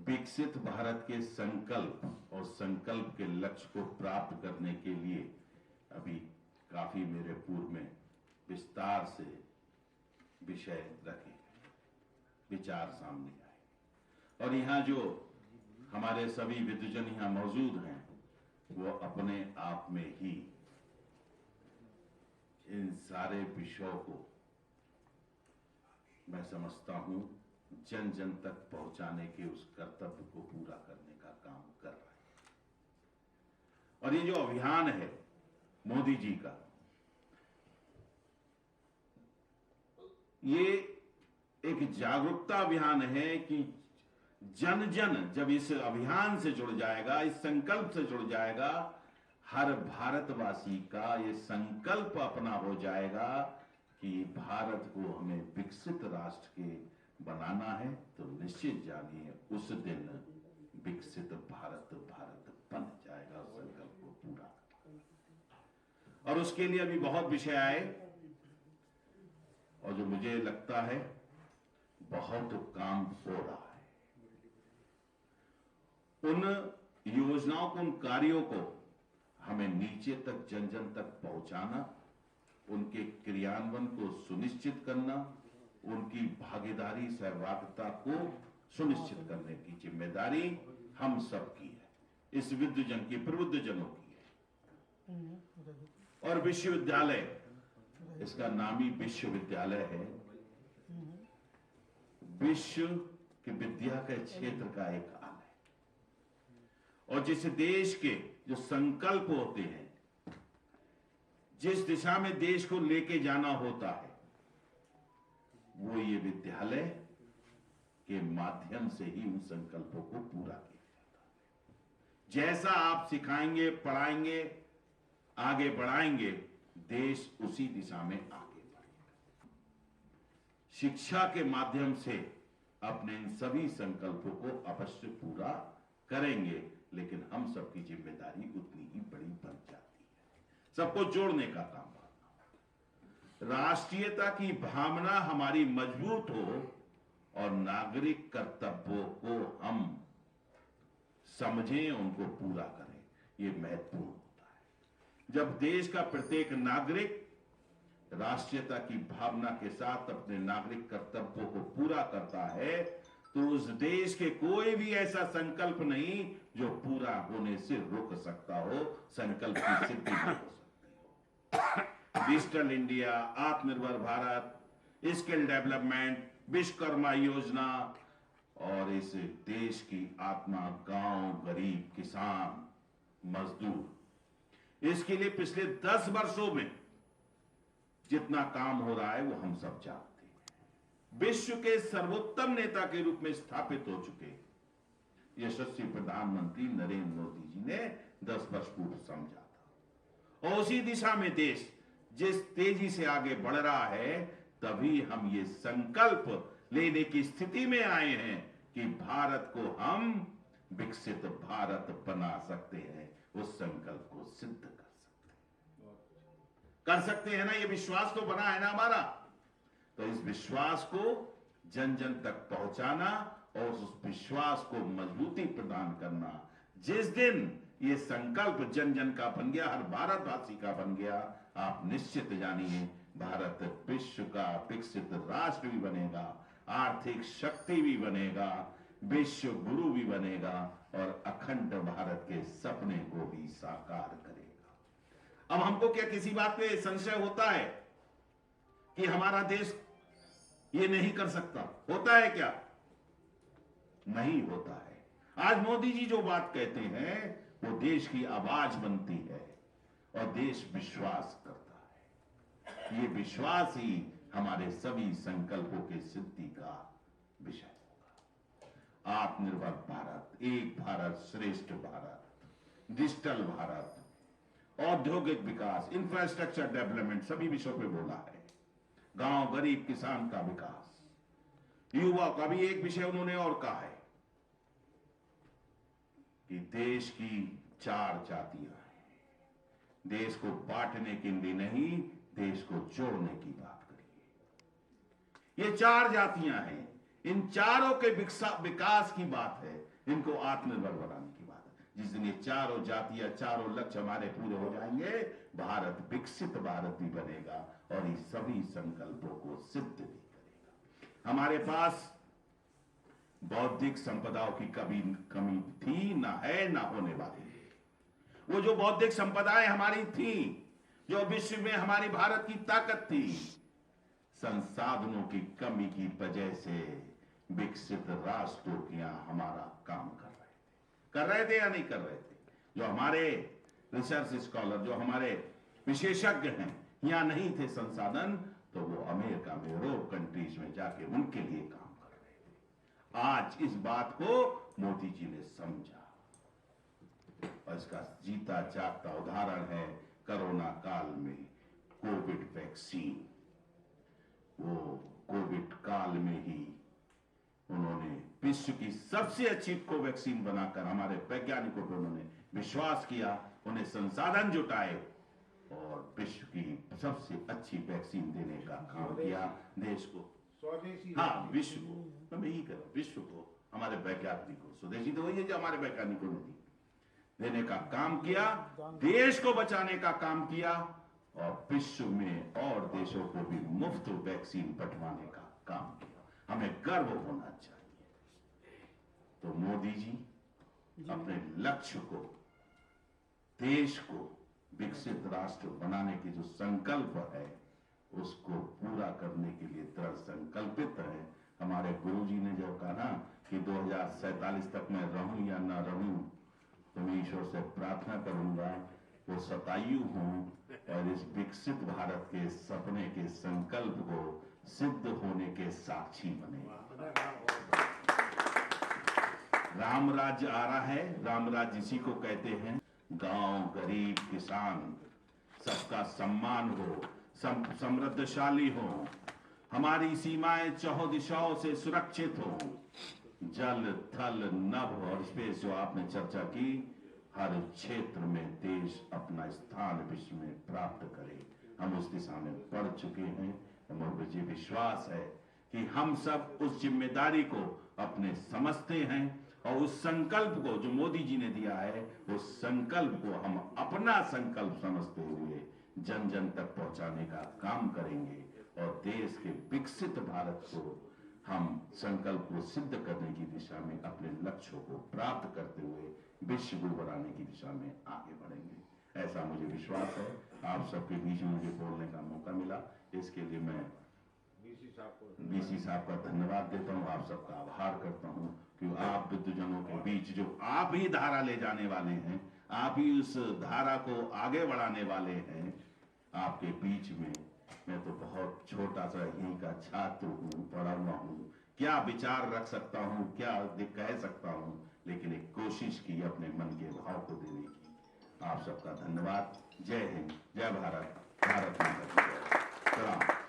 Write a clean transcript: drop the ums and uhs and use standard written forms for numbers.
विकसित भारत के संकल्प और संकल्प के लक्ष्य को प्राप्त करने के लिए अभी काफी मेरे पूर्व में विस्तार से विषय रखे, विचार सामने आए और यहाँ जो हमारे सभी विद्वजन यहाँ मौजूद हैं वो अपने आप में ही इन सारे विषयों को मैं समझता हूं जन जन तक पहुंचाने के उस कर्तव्य को पूरा करने का काम कर रहे हैं। और ये जो अभियान है मोदी जी का, ये एक जागरूकता अभियान है कि जन जन जब इस अभियान से जुड़ जाएगा, इस संकल्प से जुड़ जाएगा, हर भारतवासी का ये संकल्प अपना हो जाएगा कि भारत को हमें विकसित राष्ट्र के बनाना है, तो निश्चित जानिए उस दिन विकसित भारत बन जाएगा। उस संकल्प को पूरा और उसके लिए अभी बहुत विषय आए और जो मुझे लगता है बहुत काम हो रहा है। उन योजनाओं को, उन कार्यों को हमें नीचे तक जन जन तक पहुंचाना, उनके क्रियान्वयन को सुनिश्चित करना, उनकी भागीदारी सहभागिता को सुनिश्चित करने की जिम्मेदारी हम सब की है, इस विद्वजन की, प्रबुद्ध जनों की है। और विश्वविद्यालय, इसका नाम ही विश्वविद्यालय है, विश्व की विद्या के क्षेत्र का एक हाल है। और जिस देश के जो संकल्प होते हैं, जिस दिशा में देश को लेके जाना होता है, वो ये विद्यालय के माध्यम से ही उन संकल्पों को पूरा किया जाता है। जैसा आप सिखाएंगे, पढ़ाएंगे, आगे बढ़ाएंगे, देश उसी दिशा में आगे बढ़ेगा। शिक्षा के माध्यम से अपने इन सभी संकल्पों को अवश्य पूरा करेंगे, लेकिन हम सबकी जिम्मेदारी उतनी ही बड़ी बन जाती है, सबको जोड़ने का काम करना। राष्ट्रीयता की भावना हमारी मजबूत हो और नागरिक कर्तव्यों को हम समझें, उनको पूरा करें, ये महत्वपूर्ण होता है। जब देश का प्रत्येक नागरिक राष्ट्रीयता की भावना के साथ अपने नागरिक कर्तव्यों को पूरा करता है, तो उस देश के कोई भी ऐसा संकल्प नहीं जो पूरा होने से रुक सकता हो, संकल्प की सिद्धि नहीं हो सकती हो। डिजिटल इंडिया, आत्मनिर्भर भारत, स्किल डेवलपमेंट, विश्वकर्मा योजना और इस देश की आत्मा, गांव, गरीब, किसान, मजदूर, इसके लिए पिछले 10 वर्षों में जितना काम हो रहा है वो हम सब जानते हैं। विश्व के सर्वोत्तम नेता के रूप में स्थापित हो चुके यशस्वी प्रधानमंत्री नरेंद्र मोदी जी ने 10 वर्ष पूर्व समझा था, और उसी दिशा में देश जिस तेजी से आगे बढ़ रहा है, तभी हम ये संकल्प लेने की स्थिति में आए हैं कि भारत को हम विकसित भारत बना सकते हैं, उस संकल्प को सिद्ध कर सकते हैं ना। ये विश्वास तो बना है ना हमारा, तो इस विश्वास को जन जन तक पहुंचाना और उस विश्वास को मजबूती प्रदान करना। जिस दिन ये संकल्प जन जन का बन गया, हर भारतवासी का बन गया, आप निश्चित जानिए भारत विश्व का विकसित राष्ट्र भी बनेगा, आर्थिक शक्ति भी बनेगा, विश्व गुरु भी बनेगा और अखंड भारत के सपने को भी साकार करेगा। अब हमको क्या किसी बात पे संशय होता है कि हमारा देश ये नहीं कर सकता? होता है क्या? नहीं होता है। आज मोदी जी जो बात कहते हैं वो देश की आवाज बनती है और देश विश्वास करता है। ये विश्वास ही हमारे सभी संकल्पों के सिद्धि का विषय होगा। आत्मनिर्भर भारत, एक भारत श्रेष्ठ भारत, डिजिटल भारत, औद्योगिक विकास, इंफ्रास्ट्रक्चर डेवलपमेंट, सभी विषयों पे बोला है। गांव, गरीब, किसान का विकास, युवा का भी एक विषय उन्होंने और कहा है कि देश की 4 जातियां हैं। देश को बांटने के लिए नहीं, देश को जोड़ने की बात करिए। ये 4 जातियां हैं, इन चारों के विकास की बात है, इनको आत्मनिर्भर बनाने की बात है। जिस दिन ये चारों जातियां, चारों लक्ष्य हमारे पूरे हो जाएंगे, भारत विकसित भारत भी बनेगा और ये सभी संकल्पों को सिद्ध भी करेगा। हमारे पास बौद्धिक संपदाओं की कमी थी, ना है, ना होने वाली है। वो जो बौद्धिक संपदाएं हमारी थी, जो विश्व में हमारी भारत की ताकत थी, संसाधनों की कमी की वजह से विकसित राष्ट्रों के यहां हमारा काम कर रहे थे या नहीं कर रहे थे। जो हमारे रिसर्च स्कॉलर, जो हमारे विशेषज्ञ हैं, यहां नहीं थे संसाधन, तो वो अमेरिका में, यूरोप कंट्रीज में जाके उनके लिए काम कर रहे थे। आज इस बात को मोदी जी ने समझा और इसका जीता जागता उदाहरण है कोरोना काल में कोविड वैक्सीन। वो कोविड काल में ही उन्होंने विश्व की सबसे अच्छी कोवैक्सीन बनाकर हमारे वैज्ञानिकों को उन्होंने विश्वास किया, उन्हें संसाधन जुटाए और विश्व की सबसे अच्छी वैक्सीन देने का काम किया देश को। स्वदेशी, हाँ, विश्व को, मैं यही कह रहा हूं, विश्व को, हमारे वैज्ञानिकों, स्वदेशी तो वही है जो हमारे वैज्ञानिकों ने दी, देने का काम किया, देश को बचाने का काम किया और विश्व में और देशों को भी मुफ्त वैक्सीन बंटवाने का काम किया। हमें गर्व होना चाहिए। तो मोदी जी अपने लक्ष्य को, देश को विकसित राष्ट्र बनाने की जो संकल्प है, उसको पूरा करने के लिए दृढ़ संकल्पित है। हमारे गुरुजी ने जो कहा ना कि 2047 तक मैं रहूं या ना रहूं, तो मैं ईश्वर से प्रार्थना करूंगा वो शतायु हूं और इस विकसित भारत के सपने के संकल्प को सिद्ध होने के साक्षी बने। राम राज्य आ रहा है। राम राज्य इसी को कहते हैं, गांव, गरीब, किसान, सबका सम्मान हो, समृद्धशाली हो, हमारी सीमाएं चौहों दिशाओं से सुरक्षित हो, जल, थल, नभ और स्पेस जो आपने चर्चा की, हर क्षेत्र में देश अपना स्थान विश्व में प्राप्त करे। हम उस दिशा में बढ़ चुके हैं। मुझे विश्वास है कि हम सब उस जिम्मेदारी को अपने समझते हैं और उस संकल्प को जो मोदी जी ने दिया है, उस संकल्प को हम अपना संकल्प समझते हुए जन जन तक पहुंचाने का काम करेंगे और देश के विकसित भारत को हम संकल्प को सिद्ध करने की दिशा में अपने लक्ष्यों को प्राप्त करते हुए विश्व को बनाने की दिशा में आगे बढ़ेंगे। ऐसा मुझे विश्वास है। आप सबके बीच में मुझे बोलने का मौका मिला, इसके लिए मैं बीसी साहब का धन्यवाद देता हूँ, आप सबका आभार करता हूँ कि आप विद्वजनों के बीच जो आप ही धारा ले जाने वाले हैं, आप ही उस धारा को आगे बढ़ाने वाले हैं, आपके बीच में मैं तो बहुत छोटा सा यहीं का छात्र हूँ, पढ़ा हुआ हूँ, क्या विचार रख सकता हूँ, क्या कह सकता हूँ, लेकिन एक कोशिश की अपने मन के भाव को देने की। आप सबका धन्यवाद। जय हिंद, जय भारत, भारत माता की जय। सलाम।